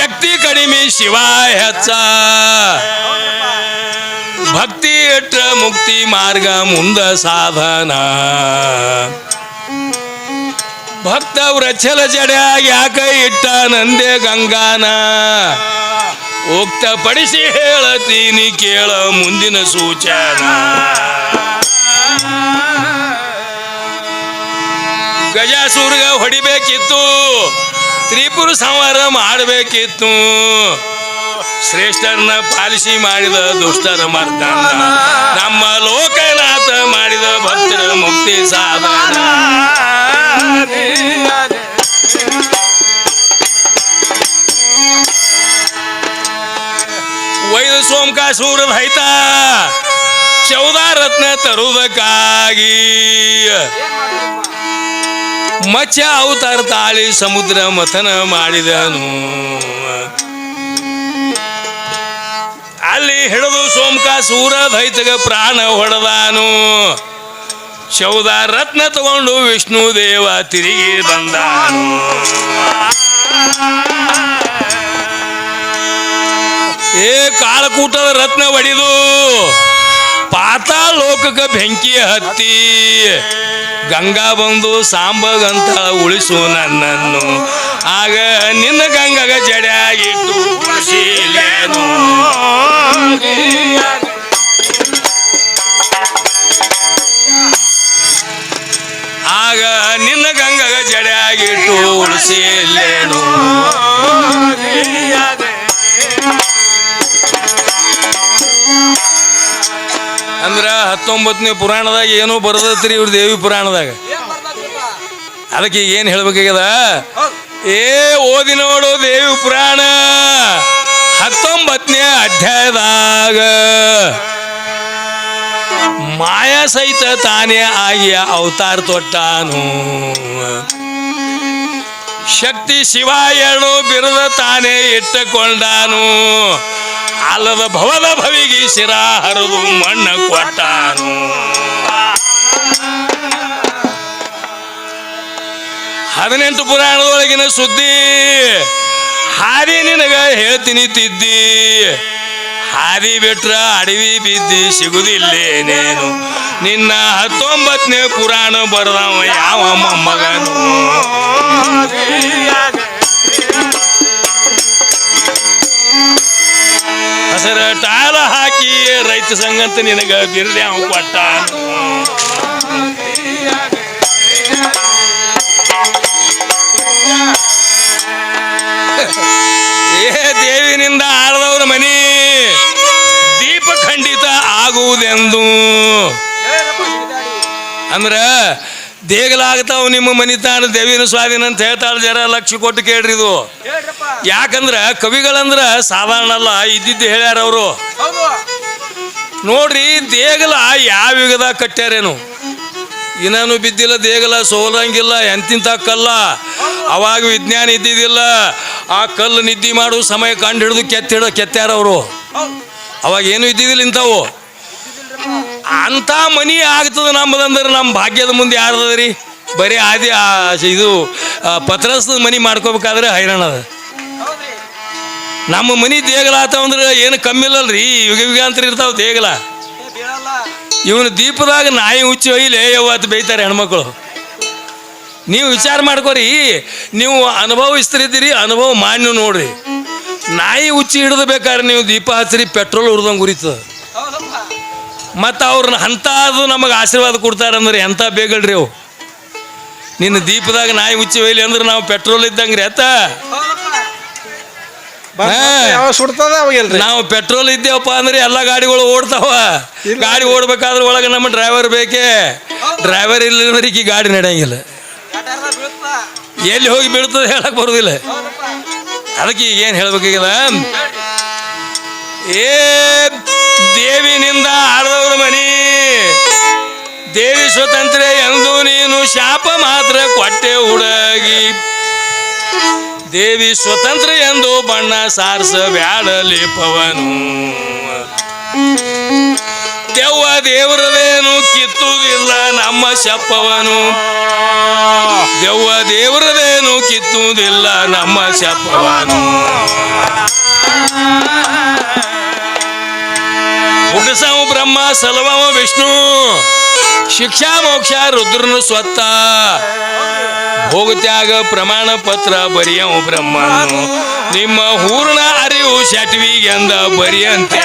ಶಕ್ತಿ ಕಡಿಮೆ ಶಿವ ಹೆಚ್ಚ ಭಕ್ತಿ ಇಟ್ರ ಮುಕ್ತಿ ಮಾರ್ಗ ಮುಂದ ಸಾಧನ ಭಕ್ತವ್ರ ಛಲ ಜಡ್ಯಾಗ ಯಾಕ ಇಟ್ಟ ನಂದೆ ಗಂಗಾನ ಉಕ್ತಪಡಿಸಿ ಹೇಳತೀನಿ ಕೇಳ ಮುಂದಿನ ಸೂಚನ ಗಜಾಸುರ್ಗ ಹೊಡಿಬೇಕಿತ್ತು ತ್ರಿಪುರ ಸಂಹಾರ ಮಾಡಬೇಕಿತ್ತು ಶ್ರೇಷ್ಠರನ್ನ ಪಾಲಿಸಿ ಮಾಡಿದ ದುಷ್ಟರ ಮರ್ದನ ನಮ್ಮ ಲೋಕನಾಥ ಮಾಡಿದ ಭಕ್ತರ ಮುಕ್ತಿ ಸಾಧನ ವೈದ ಸೋಮಕಾಸೂರದ ಹೈತ 14 ರತ್ನ ತರುವುದಕ್ಕಾಗಿ ಮತ್ಸ್ಯ ಅವತಾರ ತಾಳಿ ಸಮುದ್ರ ಮಥನ ಮಾಡಿದನು ಅಲ್ಲಿ ಹಿಡಿದು ಸೋಮಕಾಸೂರ ದೈತಗ ಪ್ರಾಣ ಹೊಡೆದಾನು 14 ರತ್ನ ತಗೊಂಡು ವಿಷ್ಣು ದೇವ ತಿರುಗಿ ಬಂದಾನು ಕಾಳಕೂಟದ ರತ್ನ ಹೊಡಿದು ಪಾತಾಳ ಲೋಕಕ್ಕೆ ಬೆಂಕಿ ಹತ್ತಿ ಗಂಗಾ ಬಂದು ಸಾಂಬಗಂತ ಉಳಿಸು ನನ್ನನ್ನು ಆಗ ನಿನ್ನ ಗಂಗಗ ಜಡ್ಯಾಗಿಟ್ಟು ಉಳಿಸಿಲೇನು ಆಗ ನಿನ್ನ ಗಂಗಗ ಜಡ್ಯಾಗಿಟ್ಟು ಉಳಿಸಿಲೇನು ಅಂದ್ರ 19ನೇ ಪುರಾಣದಾಗ ಏನೋ ಬರದತ್ರಿ ಇವ್ರ ದೇವಿ ಪುರಾಣದಾಗ ಅದಕ್ಕೆ ಈಗ ಏನ್ ಹೇಳ್ಬೇಕಾಗ್ಯದ ಓದಿ ನೋಡು ದೇವಿ ಪುರಾಣ 19ನೇ ಅಧ್ಯಾಯದಾಗ ಮಾಯಾ ಸಹಿತ ತಾನೇ ಆಗಿ ಅವತಾರ ತೊಟ್ಟಾನು ಶಕ್ತಿ ಶಿವ 2 ಬಿರದ ತಾನೇ ಇಟ್ಟುಕೊಂಡಾನು ಅಲ್ಲದ ಭವದ ಭವಿಗೆ ಶಿರ ಹರಿದು ಮಣ್ಣ ಕೊಟ್ಟಾನು 18 ಪುರಾಣದೊಳಗಿನ ಸುದ್ದಿ ಹಾದಿ ನಿನಗ ಹೇಳ್ತೀನಿ ತಿದ್ದಿ ಹಾದಿ ಬಿಟ್ರ ಅಡವಿ ಬಿದ್ದಿ ಸಿಗುದಿಲ್ಲೇನೇನು ನಿನ್ನ 19ನೇ ಪುರಾಣ ಬರದವ ಯಾವ ಮೊಮ್ಮಗನು ಹಸರ ಟಾಲ ಹಾಕಿ ರೈತ ಸಂಗಂತ ನಿನಗ ಬಿರ್ದೆ ಅವ ಕೊಟ್ಟಾನು ದೇವಿನಿಂದ ಆಳದವ್ರ ಮನಿ ದೀಪ ಖಂಡಿತ ಆಗುವುದೆಂದು ಅಂದ್ರ ದೇಗಲಾಗ್ತಾವ ನಿಮ್ಮ ಮನಿತಾನ ದೇವಿನ ಸ್ವಾಧೀನ ಅಂತ ಹೇಳ್ತಾಳ ಜರ ಲಕ್ಷ ಕೊಟ್ಟು ಕೇಳ್ರಿ ಇದು ಯಾಕಂದ್ರ ಕವಿಗಳಂದ್ರ ಸಾಧಾರಣ ಅಲ್ಲ ಇದ್ದಿದ್ದು ಹೇಳ್ಯಾರ ಅವರು ನೋಡ್ರಿ ದೇಗಲ ಯಾವ ಯುಗದಾಗ ಕಟ್ಟ್ಯಾರೇನು ಇನ್ನೂ ಬಿದ್ದಿಲ್ಲ ದೇಗಲ ಸೋಲಂಗಿಲ್ಲ ಎಂತಿಂತ ಕಲ್ಲ ಅವಾಗ ವಿಜ್ಞಾನ ಇದ್ದಿದ್ದಿಲ್ಲ ಆ ಕಲ್ಲು ನಿದ್ದೆ ಮಾಡು ಸಮಯ ಕಂಡು ಹಿಡಿದು ಕೆತ್ತಾರ ಅವರು ಅವಾಗ ಏನು ಇದ್ದಿದ್ದಿಲ್ಲ ಇಂಥವು ಅಂತ ಮನಿ ಆಗ್ತದ ನಮ್ಮದಂದ್ರೆ ನಮ್ಮ ಭಾಗ್ಯದ ಮುಂದೆ ಯಾರದ್ರಿ ಬರೀ ಆದಿ ಇದು ಪತ್ರಸದ ಮನಿ ಮಾಡ್ಕೋಬೇಕಾದ್ರೆ ಹೈರಾಣ ಅದ ನಮ್ಮ ಮನಿ ದೇಗಲ ಆತವಂದ್ರೆ ಏನು ಕಮ್ಮಿ ಇಲ್ಲಲ್ರಿ ಯುಗ ಯುಗಾಂತರ ಇರ್ತಾವ ದೇಗಲ ಇವನು ದೀಪದಾಗ ನಾಯಿ ಹುಚ್ಚಿ ಒಯ್ಲೆ ಯಾವತ್ತು ಬೈತಾರೆ ಹೆಣ್ಮಕ್ಳು ನೀವು ವಿಚಾರ ಮಾಡ್ಕೋರಿ ನೀವು ಅನುಭವಿಸ್ತಿರಿದ್ದೀರಿ ಅನುಭವ ಮಾಡಿ ನೋಡ್ರಿ ನಾಯಿ ಹುಚ್ಚಿ ಹಿಡಿದು ಬೇಕಾದ್ರೆ ನೀವು ದೀಪ ಹಚ್ಚಿರಿ ಪೆಟ್ರೋಲ್ ಉರಿದಂಗೆ ಉರಿತದ ಮತ್ತು ಅವ್ರನ್ನ ಅಂಥದ್ದು ನಮಗೆ ಆಶೀರ್ವಾದ ಕೊಡ್ತಾರಂದ್ರೆ ಎಂಥ ಬೇಗಳ್ರಿ ಅವು ನಿನ್ನ ದೀಪದಾಗ ನಾಯಿ ಹುಚ್ಚಿ ಒಯ್ಲಿ ಅಂದ್ರೆ ನಾವು ಪೆಟ್ರೋಲ್ ಇದ್ದಂಗೆ ರೀ ಅತ್ತ ನಾವು ಪೆಟ್ರೋಲ್ ಇದ್ದೇವಪ್ಪ ಅಂದ್ರೆ ಎಲ್ಲ ಗಾಡಿಗಳು ಓಡ್ತಾವ ಗಾಡಿ ಓಡ್ಬೇಕಾದ್ರೆ ಒಳಗೆ ನಮ್ಮ ಡ್ರೈವರ್ ಬೇಕೇ ಡ್ರೈವರ್ ಇಲ್ಲಂದ್ರೆ ಈ ಗಾಡಿ ನಡೆಯಂಗಿಲ್ಲ ಎಲ್ಲಿ ಹೋಗಿ ಬೀಳ್ತದೆ ಹೇಳಕ್ ಬರೋದಿಲ್ಲ ಅದಕ್ಕೆ ಈಗ ಏನು ಹೇಳ್ಬೇಕಾಗಿಲ್ಲ ದೇವಿನಿಂದ ಆಡದವ್ರ ಮನಿ ದೇವಿ ಸ್ವತಂತ್ರ ಎಂದು ನೀನು ಶಾಪ ಮಾತ್ರ ಕೊಟ್ಟೆ ಹುಡುಗಿ ದೇವಿ ಸ್ವತಂತ್ರ ಎಂದು ಬಣ್ಣ ಸಾರಿಸ ಬ್ಯಾಡಲಿ ಪವನು ದೆವ್ವ ದೇವರದೇನು ಕಿತ್ತುವುದಿಲ್ಲ ನಮ್ಮ ಶಪ್ಪವನು. ದೆವ್ವ ದೇವರದೇನು ಕಿತ್ತುವುದಿಲ್ಲ ನಮ್ಮ ಶಪ್ಪವನು. ಹುಟ್ಟಸವ ಬ್ರಹ್ಮ ಸಲವವ ವಿಷ್ಣು, ಶಿಕ್ಷಾ ಮೋಕ್ಷ ರುದ್ರನು ಸ್ವತ್ತ, ಭೋಗತ್ಯಾಗ ಪ್ರಮಾಣ ಪತ್ರ ಬರಿಯವ ಬ್ರಹ್ಮನು. ನಿಮ್ಮ ಹೂರ್ಣ ಅರಿವು ಶಟ್ವಿಗೆಂದ ಬರಿಯಂತೆ.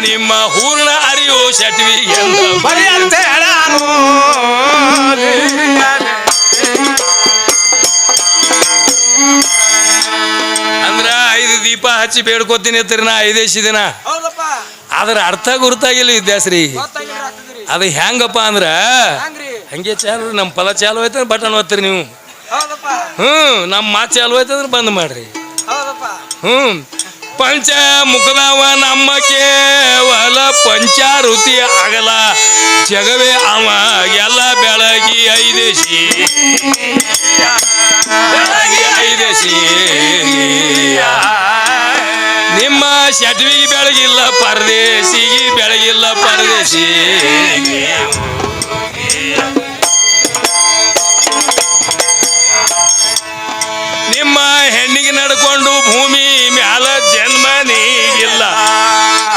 ನಿಮ್ಮ ಹೂರ್ಣ ಅರಿವು ಶಟ್ವಿಗೆಂದ ಬರಿಯಂತೆ ಅಂದ್ರ 5 ದೀಪ ಹಚ್ಚಿ ಬೇಡ್ಕೋತೀನಿ ಅಂತೀರಿ ನಾ 5 ದಿನ. ಅದ್ರ ಅರ್ಥ ಗುರುತಾಗಿಲ್ಲ ವಿದ್ಯಾಶ್ರೀ. ಅದು ಹೆಂಗಪ್ಪ ಅಂದ್ರ ಹಂಗೆ ಚಾಲು ನಮ್ಮ ಫಲ ಚಾಲು ಆಯ್ತಂದ್ರೆ ಬಟನ್ ಒತ್ತೀರಿ ನೀವು. ನಮ್ಮ ಮಾತು ಚಾಲು ಆಯ್ತಂದ್ರೆ ಬಂದ್ ಮಾಡ್ರಿ. ಪಂಚ ಮುಖದವ ನಮ್ಮ ಕೇವಲ ಪಂಚಾರುತಿ ಆಗಲ, ಜಗವೇ ಅವ ಎಲ್ಲ ಬೆಳಗಿ ಐದೇಶಿ, ಬೆಳಗಿ ಐದೇಶಿ. ನಿಮ್ಮ ಶಟ್ವಿಗೆ ಬೆಳಗಿಲ್ಲ ಪರದೇಶಿಗೆ ಬೆಳಗಿಲ್ಲ ಪರದೇಶಿ. ನಿಮ್ಮ ಹೆಣ್ಣಿಗೆ ನಡ್ಕೊಂಡು ಭೂಮಿ ಮ್ಯಾಲ ಜನ್ಮ ನೀಗಿಲ್ಲ,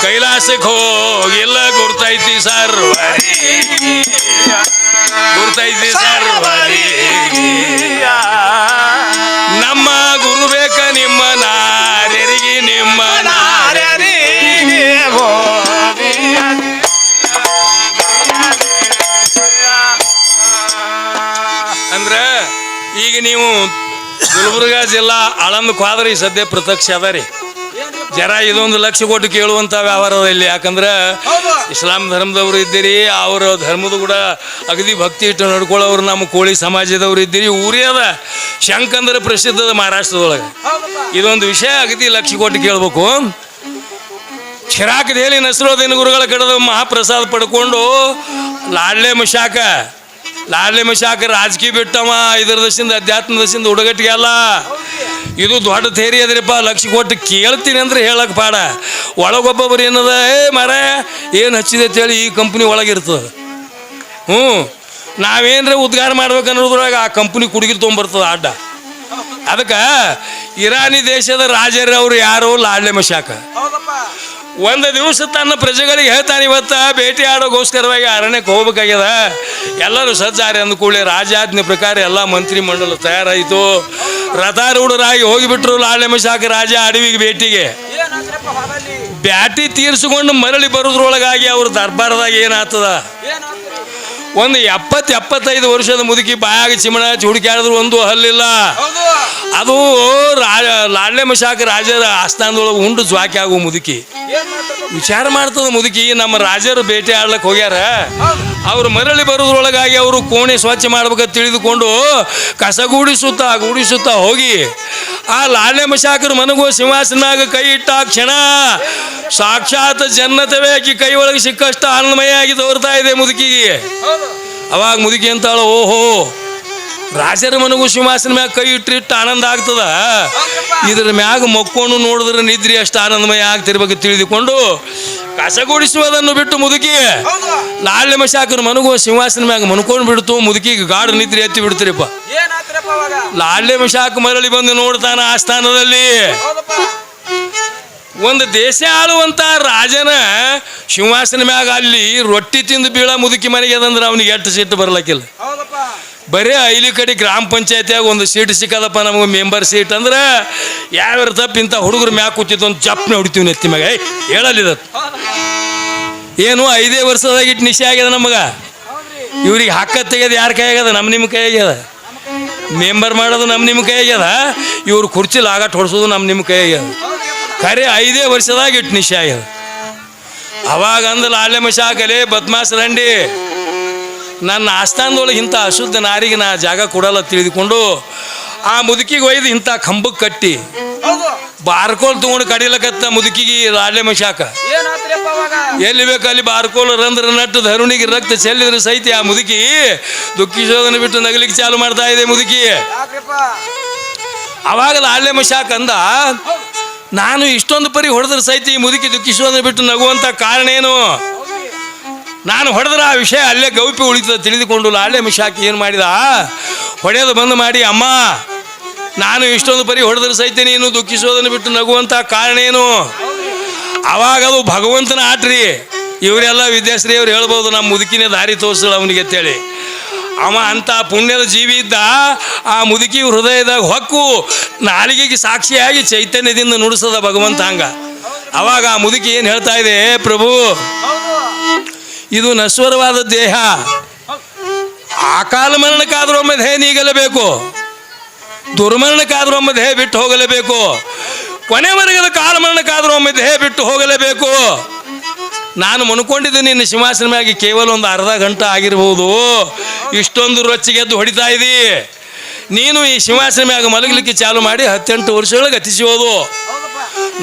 ಕೈಲಾಸಕ್ಕೆ ಹೋಗಿಲ್ಲ ಗುರ್ತೈತಿ ಸರ್ವರಿ, ಗುರ್ತೈತಿ ಸರ್ವರಿ. ನಮ್ಮ ಗುರು ಬೇಕ ನಿಮ್ಮ ನಾರ್ಯರಿಗೆ, ನಿಮ್ಮ ನಾರ್ಯರಿಗೆ. ಅಂದ್ರ ಈಗ ನೀವು ಗುಲ್ಬರ್ಗ ಜಿಲ್ಲಾ ಆಳಂದಕ್ಕೆ ಹೋದ್ರಿ ಸದ್ಯ ಪ್ರತ್ಯಕ್ಷ ಅದ ರೀ. ಜರ ಇದೊಂದು ಲಕ್ಷ ಕೊಟ್ಟು ಕೇಳುವಂಥ ವ್ಯವಹಾರ ಇಲ್ಲಿ. ಯಾಕಂದ್ರೆ ಇಸ್ಲಾಂ ಧರ್ಮದವ್ರು ಇದ್ದೀರಿ, ಅವರ ಧರ್ಮದ ಕೂಡ ಅಗದಿ ಭಕ್ತಿ ಇಟ್ಟು ನಡ್ಕೊಳ್ಳೋರು ನಮ್ಮ ಕೋಳಿ ಸಮಾಜದವ್ರು ಇದ್ದೀರಿ. ಊರೇ ಅದ ಶಂಕಂದ್ರೆ ಪ್ರಸಿದ್ಧದ ಮಹಾರಾಷ್ಟ್ರದೊಳಗೆ. ಇದೊಂದು ವಿಷಯ ಅಗದಿ ಲಕ್ಷ ಕೊಟ್ಟು ಕೇಳ್ಬೇಕು. ಚಿರಾಕ್ ದೇಲಿ ನಸರುದ್ದೀನ್ ಗುರುಗಳ ಕಡೆದ ಮಹಾಪ್ರಸಾದ ಪಡ್ಕೊಂಡು ಲಾಡ್ಲೆ ಮಶಾಕ ರಾಜಕೀಯ ಬಿಟ್ಟವ. ಇದರ ದಶಿಂದ ಅಧ್ಯಾತ್ಮ ದಶಿಂದ ಹುಡುಗಟ್ಟಿಗೆ ಅಲ್ಲ. ಇದು ದೊಡ್ಡ ಥೇರಿ ಅದ್ರಿಪ್ಪ. ಲಕ್ಷ ಕೊಟ್ಟು ಕೇಳ್ತೀನಿ ಅಂದ್ರೆ ಹೇಳಕ್ ಪಾಡ. ಒಳಗೊಬ್ಬೊಬ್ಬರು ಏನದ, ಮರ ಏನು ಹಚ್ಚಿದೆ ಅಂತೇಳಿ ಈ ಕಂಪ್ನಿ ಒಳಗಿರ್ತದೆ. ನಾವೇನ್ರ ಉದ್ಗಾರ ಮಾಡ್ಬೇಕು ಅನ್ನೋದ್ರೊಳಗ ಆ ಕಂಪ್ನಿ ಕುಡುಗಿರ್ ತೊಗೊಂಬರ್ತದ ಅಡ್ಡ. ಅದಕ್ಕೆ ಇರಾನಿ ದೇಶದ ರಾಜರವ್ರು ಯಾರು, ಲಾಡ್ಲೆ ಮಶಾಕ. ಒಂದು ದಿವಸ ತನ್ನ ಪ್ರಜೆಗಳಿಗೆ ಹೇಳ್ತಾನೆ, ಇವತ್ತ ಭೇಟಿ ಆಡೋಗೋಸ್ಕರವಾಗಿ ಅರಣ್ಯಕ್ಕೆ ಹೋಗ್ಬೇಕಾಗ್ಯದ, ಎಲ್ಲರೂ ಸಜ್ಜಾರಿ ಅಂದ ಕೂಡಲೇ ರಾಜಾಜ್ಞೆ ಪ್ರಕಾರ ಎಲ್ಲ ಮಂತ್ರಿ ಮಂಡಲ ತಯಾರಾಯಿತು. ರಥಾರೂಢರಾಗಿ ಹೋಗಿಬಿಟ್ರು ಲಾಡ್ಲೆ ಮಶಾಕ ರಾಜ ಅಡವಿಗೆ ಭೇಟಿಗೆ. ಬ್ಯಾಟಿ ತೀರ್ಸ್ಕೊಂಡು ಮರಳಿ ಬರೋದ್ರೊಳಗಾಗಿ ಅವ್ರ ದರ್ಬಾರದಾಗ ಏನಾಗ್ತದ, ಒಂದು 70-75 ವರ್ಷದ ಮುದುಕಿ ಬಾಯಾಗ ಚಿಮಣ ಹುಡುಕ್ಯಾಡಿದ್ರು ಒಂದು ಹಲ್ಲಿಲ್ಲ. ಅದು ಲಾಡ್ಲೆ ಮಶಾಕ ರಾಜರ ಆಸ್ಥಾನದೊಳಗೆ ಉಂಡು ಜ್ವಾಕಿ ಆಗೋ ಮುದುಕಿ ವಿಚಾರ ಮಾಡ್ತದ. ಮುದುಕಿ ನಮ್ಮ ರಾಜರು ಭೇಟಿ ಆಡ್ಲಕ್ಕೆ ಹೋಗ್ಯಾರ, ಅವ್ರು ಮರಳಿ ಬರೋದ್ರೊಳಗಾಗಿ ಅವರು ಕೋಣೆ ಸ್ವಚ್ಛ ಮಾಡ್ಬೇಕಂತ ತಿಳಿದುಕೊಂಡು ಗೂಡಿಸುತ್ತಾ ಹೋಗಿ ಆ ಲಾಡ್ಲೆ ಮಶಾಕರು ಮನಗೋ ಸಿಂಹಾಸನಾಗ ಕೈ ಇಟ್ಟ ಕ್ಷಣ ಸಾಕ್ಷಾತ್ ಜನ್ನತವೇ ಆಕಿ ಕೈ ಒಳಗೆ ಸಿಕ್ಕಷ್ಟ ಆನಂದಮಯ ಆಗಿ ತೋರ್ತಾ ಇದೆ ಮುದುಕಿಗೆ. ಅವಾಗ ಮುದುಕಿ ಅಂತಾಳ, ಓಹೋ ರಾಜರ ಮನಗೂ ಸಿಂಹಾಸನ ಮ್ಯಾಗ ಕೈ ಇಟ್ಟಿಟ್ಟು ಆನಂದ ಆಗ್ತದ, ಇದ್ರ ಮ್ಯಾಗ ಮಕ್ಕೊಂಡು ನೋಡಿದ್ರೆ ನಿದ್ರಿ ಅಷ್ಟು ಆನಂದಮಯ ಆಗ್ತಿರ್ಬೇಕು ತಿಳಿದುಕೊಂಡು ಕಸಗೂಡಿಸುವುದನ್ನು ಬಿಟ್ಟು ಮುದುಕಿ ಲಾಡ್ಲೆ ಮಶಾಕರು ಮನಗೂ ಸಿಂಹಾಸನ ಮ್ಯಾಗ ಮನ್ಕೊಂಡು ಬಿಡ್ತು. ಮುದುಕಿಗೆ ಗಾಢ ನಿದ್ರಿ ಎತ್ತಿ ಬಿಡ್ತೀರಿಪ್ಪ. ಲಾಡ್ಲೆ ಮಶಾಕ ಮರಳಿ ಬಂದು ನೋಡ್ತಾನ ಆಸ್ಥಾನದಲ್ಲಿ ಒಂದು ದೇಶ ಆಳುವಂತ ರಾಜನ ಸಿಂಹಾಸನ ಮ್ಯಾಗ ಅಲ್ಲಿ ರೊಟ್ಟಿ ತಿಂದು ಬೀಳ ಮುದುಕಿ ಮನೆಗೆ ಅದಂದ್ರೆ ಅವನಿಗೆ ಎಷ್ಟು ಸೀಟ್ ಬರ್ಲಕ್ಕಿಲ್ಲ. ಬರೀ ಐಲಿ ಕಡೆ ಗ್ರಾಮ ಪಂಚಾಯತಿಯಾಗ ಒಂದು ಸೀಟ್ ಸಿಕ್ಕದಪ್ಪ ನಮಗೆ ಮೆಂಬರ್ ಸೀಟ್ ಅಂದ್ರೆ ಯಾವ ತಪ್ಪು ಇಂಥ ಹುಡುಗರು ಮ್ಯಾಗ ಕೂತಿದ್ದು ಒಂದು ಚಪ್ಪನೆ ಹೊಡಿತೀವಿ ನೆತ್ತಿ ಮ್ಯಾಗ. ಹೇಳಲಿದ ಏನು 5 ವರ್ಷದಾಗ ಇಟ್ಟು ನಿಶೆ ಆಗ್ಯದ ನಮಗೆ. ಇವ್ರಿಗೆ ಹಕ್ಕ ತೆಗೆದು ಯಾರ ಕೈ ಆಗ್ಯದ, ನಿಮ್ಮ ಕೈ ಆಗ್ಯದ. ಮೆಂಬರ್ ಮಾಡೋದು ನಿಮ್ಮ ಕೈ ಆಗ್ಯದ, ಇವ್ರು ಕುರ್ಚಿ ಲಾಗಾಟ್ ಹೊಡ್ಸೋದು ನಿಮ್ಮ ಕೈ ಆಗ್ಯದ. ಖರೆ 5 ವರ್ಷದಾಗ ಇಟ್ಟು ನಿಶೆ ಆಗ್ಯದ. ಅವಾಗ ಅಂದ ಲಾಡ್ಲೆ ಮಶಾಕಲೆ ಬದ್ಮಾಸ್ ರಂಡಿ, ನನ್ನ ಆಸ್ಥಾನದೊಳಗೆ ಇಂಥ ಅಶುದ್ಧ ನಾರಿಗೆ ನಾ ಜಾಗ ಕೊಡಲ್ಲ ತಿಳಿದುಕೊಂಡು ಆ ಮುದುಕಿಗೆ ಒಯ್ದು ಇಂಥ ಕಂಬಕ್ಕೆ ಕಟ್ಟಿ ಬಾರ್ಕೋಲ್ ತಗೊಂಡು ಕಡಿಲಕತ್ತ ಮುದುಕಿಗೆ ಲಾಡ್ಲೆ ಮಶಾಕ. ಎಲ್ಲಿ ಬೇಕು ಅಲ್ಲಿ ಬಾರ್ಕೋಲ್ ರಂಧ್ರ ನಟ್ಟು ಧರುಣಿಗೆ ರಕ್ತ ಚೆಲ್ಲಿದ್ರೆ ಸಹಿತ ಆ ಮುದುಕಿ ದುಃಖಿಸೋದನ್ನು ಬಿಟ್ಟು ನಗಲಿಕ್ಕೆ ಚಾಲು ಮಾಡ್ತಾ ಇದೆ ಮುದುಕಿ. ಅವಾಗ ಲಾಲ್ಯ ಮಶಾಕ್ ಅಂದ, ನಾನು ಇಷ್ಟೊಂದು ಪರಿ ಹೊಡೆದ್ರೆ ಸಹಿತ ಈ ಮುದುಕಿ ದುಃಖಿಸೋದನ್ನ ಬಿಟ್ಟು ನಗುವಂಥ ಕಾರಣ ಏನು? ನಾನು ಹೊಡೆದ್ರೆ ಆ ವಿಷಯ ಅಲ್ಲೇ ಗೌಪಿ ಉಳಿತದೆ ತಿಳಿದುಕೊಂಡು ಲಾಲ್ಯ ಮಶಾಕ್ ಏನು ಮಾಡಿದ, ಹೊಡೆಯೋದು ಬಂದು ಮಾಡಿ, ಅಮ್ಮ ನಾನು ಇಷ್ಟೊಂದು ಪರಿ ಹೊಡೆದ್ರೆ ಸಹಿತ ನೀನು ದುಃಖಿಸೋದನ್ನು ಬಿಟ್ಟು ನಗುವಂಥ ಕಾರಣ ಏನು? ಅವಾಗ ಅದು ಭಗವಂತನ ಆಟ್ರಿ. ಇವರೆಲ್ಲ ವಿದ್ಯಾಶ್ರೀ ಅವ್ರು ಹೇಳ್ಬೋದು, ನಮ್ಮ ಮುದುಕಿನೇ ದಾರಿ ತೋರಿಸಲ್ಲ ಅವನಿಗೆ ಅಂತೇಳಿ. ಅವ ಅಂತ ಪುಣ್ಯದ ಜೀವಿ ಇದ್ದ. ಆ ಮುದುಕಿ ಹೃದಯದಾಗ ಹೊಕ್ಕು ನಾಲಿಗೆಗೆ ಸಾಕ್ಷಿಯಾಗಿ ಚೈತನ್ಯದಿಂದ ನುಡಿಸದ ಭಗವಂತ ಹಂಗ. ಅವಾಗ ಆ ಮುದುಕಿ ಏನು ಹೇಳ್ತಾ ಇದೆ, ಪ್ರಭು ಇದು ನಶ್ವರವಾದ ದೇಹ, ಅಕಾಲ ಮರಣಕ್ಕಾದ್ರೂ ಒಮ್ಮೆ ದೇಹ ನೀಗಲೇಬೇಕು, ದುರ್ಮರಣಕ್ಕಾದ್ರೂ ಒಮ್ಮೆ ದೇಹ ಬಿಟ್ಟು ಹೋಗಲೇಬೇಕು, ಕೊನೆವರೆಗದ ಕಾಲಮರಣಕ್ಕಾದ್ರೂ ಒಮ್ಮೆ ದೇಹ ಬಿಟ್ಟು ಹೋಗಲೇಬೇಕು. ನಾನು ಮನ್ಕೊಂಡಿದ್ದೆ ನಿನ್ನ ಸಿಂಹಾಸನವಾಗಿ ಕೇವಲ ಒಂದು ಅರ್ಧ ಗಂಟೆ ಆಗಿರ್ಬೋದು, ಇಷ್ಟೊಂದು ರೊಚ್ಚಿಗೆದ್ದು ಹೊಡಿತಾ ಇದ್ದೀ. ನೀನು ಈ ಸಿಂಹಾಸನ ಮ್ಯಾಗ ಮಲಗಲಿಕ್ಕೆ ಚಾಲು ಮಾಡಿ 18 ವರ್ಷದೊಳಗೆ ಗತಿಸೋದು.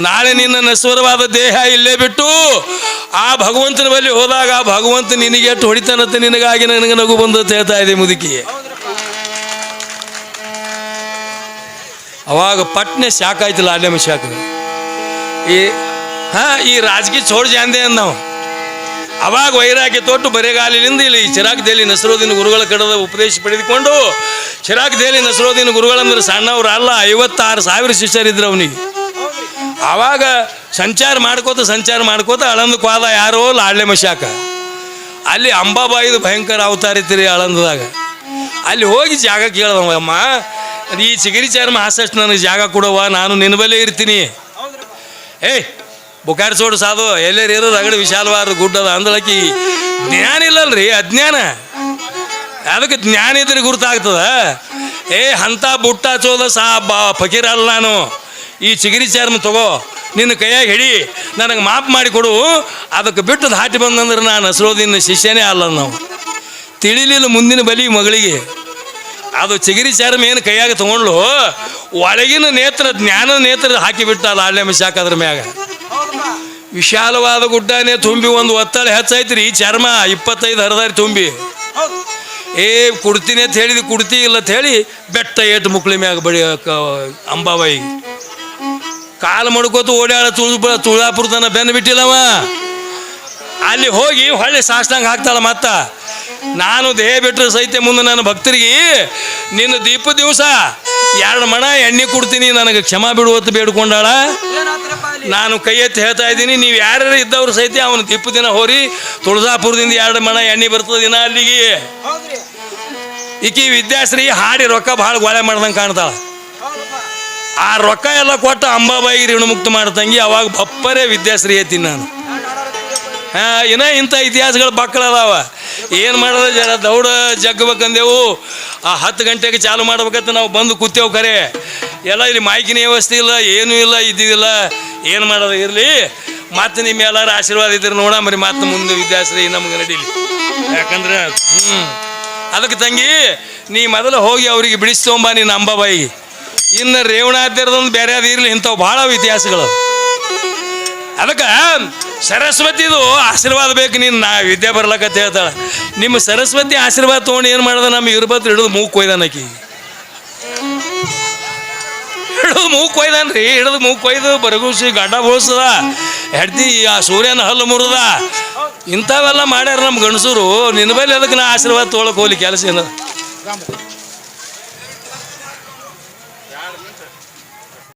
ನಾಳೆ ನಿನ್ನ ನಶ್ವರವಾದ ದೇಹ ಇಲ್ಲೇ ಬಿಟ್ಟು ಆ ಭಗವಂತನ ಬಳಿ ಹೋದಾಗ ಆ ಭಗವಂತ ನಿನಗೆ ಎಷ್ಟು ಹೊಡಿತಾನಂತೆ ನಿನಗಾಗಿ ನನಗೆ ನಗು ಬಂದು ಹೇಳ್ತಾ ಇದೆ ಮುದುಕಿ. ಅವಾಗ ಪಟ್ನೆ ಶಾಕ್ ಆಯ್ತಿಲ್ಲ ಲಾಲ್ಯ ಶಾಕ್. ಈ ರಾಜಕೀಯ ಚೋಡ್ ಜಾಂದೆ ಅಂದ ನಾವು. ಅವಾಗ ವೈರಾಗ್ಯ ತೊಟ್ಟು ಬರೆಗಾಲಿನಿಂದ ಇಲ್ಲಿ ಚಿರಾಗ್ದೇಲಿ ನಸರುದ್ದೀನ್ ಗುರುಗಳ ಕಡೆದ ಉಪದೇಶ ಪಡೆದುಕೊಂಡು, ಚಿರಾಗ್ದೇಲಿ ನಸರುದ್ದೀನ್ ಗುರುಗಳಂದ್ರೆ ಸಣ್ಣವ್ರು ಅಲ್ಲ, 56,000 ಶಿಷ್ಯರಿದ್ರು ಅವನಿಗೆ. ಆವಾಗ ಸಂಚಾರ ಮಾಡ್ಕೋತ ಅಳಂದಕ್ಕೆ ಹೋದ ಯಾರೋ ಲಾಲ್ಯ ಮಶಾಕ. ಅಲ್ಲಿ ಅಂಬಾಬಾಯಿದು ಭಯಂಕರ ಅವತಾರ ಇತ್ತೀರಿ ಆಳಂದದಾಗ. ಅಲ್ಲಿ ಹೋಗಿ ಜಾಗ ಕೇಳ್ದವ, ಅಮ್ಮ ಈ ಚಿಗಿರಿ ಚರ್ಮ ಹಾಸಷ್ಟು ನನಗೆ ಜಾಗ ಕೊಡುವ, ನಾನು ನಿನ್ನ ಬಲ್ಲೇ ಇರ್ತೀನಿ. ಬುಕಾರ್ ಸೋಡು ಸಾಧು ಎಲ್ಲರೂ ಇರೋದು ಅಗಡೆ ವಿಶಾಲವಾದ ಗುಡ್ಡದ ಅಂದಳಕಿ. ಜ್ಞಾನ ಇಲ್ಲಲ್ರಿ, ಅಜ್ಞಾನ. ಅದಕ್ಕೆ ಜ್ಞಾನ ಇದ್ರೆ ಗುರುತಾಗ್ತದ. ಅಂಥ ಬುಟ್ಟ ಚೋದ ಫಕೀರ್ ಅಲ್ಲ ನಾನು. ಈ ಚಿಗಿರಿ ಚರ್ಮ ತಗೋ, ನಿನ್ನ ಕೈಯಾಗ ಹಿಡಿ, ನನಗೆ ಮಾಪ್ ಮಾಡಿ ಕೊಡು. ಅದಕ್ಕೆ ಬಿಟ್ಟು ದಾಟಿ ಬಂದಂದ್ರೆ ನಾನು ನಸರುದ್ದೀನ್ ಶಿಷ್ಯನೇ ಅಲ್ಲ. ನಾವು ತಿಳಿಲಿಲ್ಲ ಮುಂದಿನ ಬಲಿ ಮಗಳಿಗೆ. ಅದು ಚಿಗಿರಿ ಚರ್ಮ ಏನು ಕೈಯಾಗ ತಗೊಂಡ್ಲು, ಒಳಗಿನ ನೇತ್ರ ಜ್ಞಾನದ ನೇತ್ರ ಹಾಕಿಬಿಟ್ಟ ಲಾಲ್ಯ ಮಶಾಕ್. ಅದ್ರ ಮ್ಯಾಗ ವಿಶಾಲವಾದ ಗುಡ್ಡನೇ ತುಂಬಿ ಒಂದು ಒತ್ತಡ ಹೆಚ್ಚೈತ್ರಿ. ಚರ್ಮ 25 ಹರದಾರಿ ತುಂಬಿ. ಕುಡ್ತೀನಿ ಅಂತ ಹೇಳಿದ್ವಿ, ಕುಡ್ತಿ ಇಲ್ಲ ಅಂತ ಹೇಳಿ ಬೆಟ್ಟ ಏಟು ಮುಕ್ಳಿ ಮ್ಯಾಗ ಬಡಿ ಅಂಬಾಬಾಯಿ ಕಾಲು ಮಡ್ಕೋತ ಓಡಾಡ ತುಳಾಪುರ ತನ ಬೆನ್ನು ಬಿಟ್ಟಿಲ್ಲವ. ಅಲ್ಲಿ ಹೋಗಿ ಹೊಳ್ಳಿ ಸಾಷ್ಟಾಂಗ ಹಾಕ್ತಾಳ. ಮತ್ತ ನಾನು ದೇಹ ಬಿಟ್ಟರೆ ಸಹಿತ ಮುಂದೆ ನನ್ನ ಭಕ್ತರಿಗೆ ನಿನ್ನ ದೀಪ ದಿವಸ 2 ಮಣ ಎಣ್ಣೆ ಕೊಡ್ತೀನಿ, ನನಗೆ ಕ್ಷಮಾ ಬಿಡುವತ್ತು ಬೇಡ್ಕೊಂಡಾಳ. ನಾನು ಕೈ ಎತ್ತಿ ಹೇಳ್ತಾ ಇದ್ದೀನಿ, ನೀವು ಯಾರ್ಯಾರು ಇದ್ದವ್ರು ಸಹಿತ ಅವನು ದೀಪ ದಿನ ಹೋರಿ, ತುಳಜಾಪುರದಿಂದ 2 ಮಣ ಎಣ್ಣೆ ಬರ್ತದೆ ದಿನ ಅಲ್ಲಿಗೆ. ಈಕಿ ವಿದ್ಯಾಶ್ರೀ ಹಾಡಿ ರೊಕ್ಕ ಭಾಳ ಗೋಳೆ ಮಾಡ್ದಂಗೆ ಕಾಣ್ತಾಳ. ಆ ರೊಕ್ಕ ಎಲ್ಲ ಕೊಟ್ಟು ಅಂಬಾಬಾಯಿಗೆ ಋಣಮುಕ್ತ ಮಾಡ್ತಂಗಿ. ಅವಾಗ ಬಪ್ಪರೇ ವಿದ್ಯಾಶ್ರೀ ಐತೀನಿ ನಾನು. ಏನೋ ಇಂಥ ಇತಿಹಾಸಗಳು ಬಕ್ಕಳದಾವ. ಏನು ಮಾಡೋದು, ಜರ ದೌಡ ಜಗ್ಬೇಕಂದೆವು. ಆ 10 ಗಂಟೆಗೆ ಚಾಲು ಮಾಡ್ಬೇಕಂತ ನಾವು ಬಂದು ಕೂತೇವು. ಖರೆ ಎಲ್ಲ ಇಲ್ಲಿ ಮೈಕಿನ ವ್ಯವಸ್ಥೆ ಇಲ್ಲ, ಏನೂ ಇಲ್ಲ, ಇದ್ದಿದ್ದಿಲ್ಲ. ಏನು ಮಾಡೋದು ಇರಲಿ. ಮತ್ತೆ ನಿಮ್ಮ ಎಲ್ಲರ ಆಶೀರ್ವಾದ ಇದ್ರೆ ನೋಡ ಮರಿ ಮತ್ತೆ ಮುಂದೆ ವಿದ್ಯಾಶ್ರೀ ನಮ್ಗೆ ನಡೀಲಿ. ಯಾಕಂದ್ರೆ ಅದಕ್ಕೆ ತಂಗಿ ನೀ ಮೊದಲು ಹೋಗಿ ಅವ್ರಿಗೆ ಬಿಡಿಸ್ತೊಂಬ ನಿನ್ನ ಅಂಬಾಬಾಯಿಗೆ. ಇನ್ನು ರೇವಣಾದ್ಯರದೊಂದು ಬೇರೆ ಅದು ಇರಲಿ. ಇಂಥವು ಭಾಳ ಇತಿಹಾಸಗಳು. ಅದಕ್ಕೆ ಸರಸ್ವತಿದು ಆಶೀರ್ವಾದ ಬೇಕು. ನೀನು ವಿದ್ಯೆ ಬರ್ಲಕ್ಕಂತ ಹೇಳ್ತಾಳೆ. ನಿಮ್ಮ ಸರಸ್ವತಿ ಆಶೀರ್ವಾದ ತೊಗೊಂಡು ಏನು ಮಾಡ್ದ, ನಮ್ಮ ಇರ್ಬತ್ತು ಹಿಡಿದು ಮೂಗು ಕೊಯ್ದಾನಕಿ. ಹಿಡಿದು ಮೂಗು ಕೊಯ್ದಾನ್ರಿ. ಹಿಡಿದು ಮೂಗು ಕೊಯ್ದು ಬರಗೂಸಿ ಗಡ್ಡ ಬೋಳ್ಸದ, ಹೆಡ್ದಿ ಆ ಸೂರ್ಯನ ಹಲ್ಲು ಮುರಿದ. ಇಂಥವೆಲ್ಲ ಮಾಡ್ಯಾರ ನಮ್ಮ ಗಂಡಸರು. ನಿನ್ನ ಬಳಿ ಅದಕ್ಕೆ ನಾ ಆಶೀರ್ವಾದ ತೊಗೊಳಕ್ಕೆ ಹೋಗ್ಲಿ ಕೆಲಸ ಏನದ.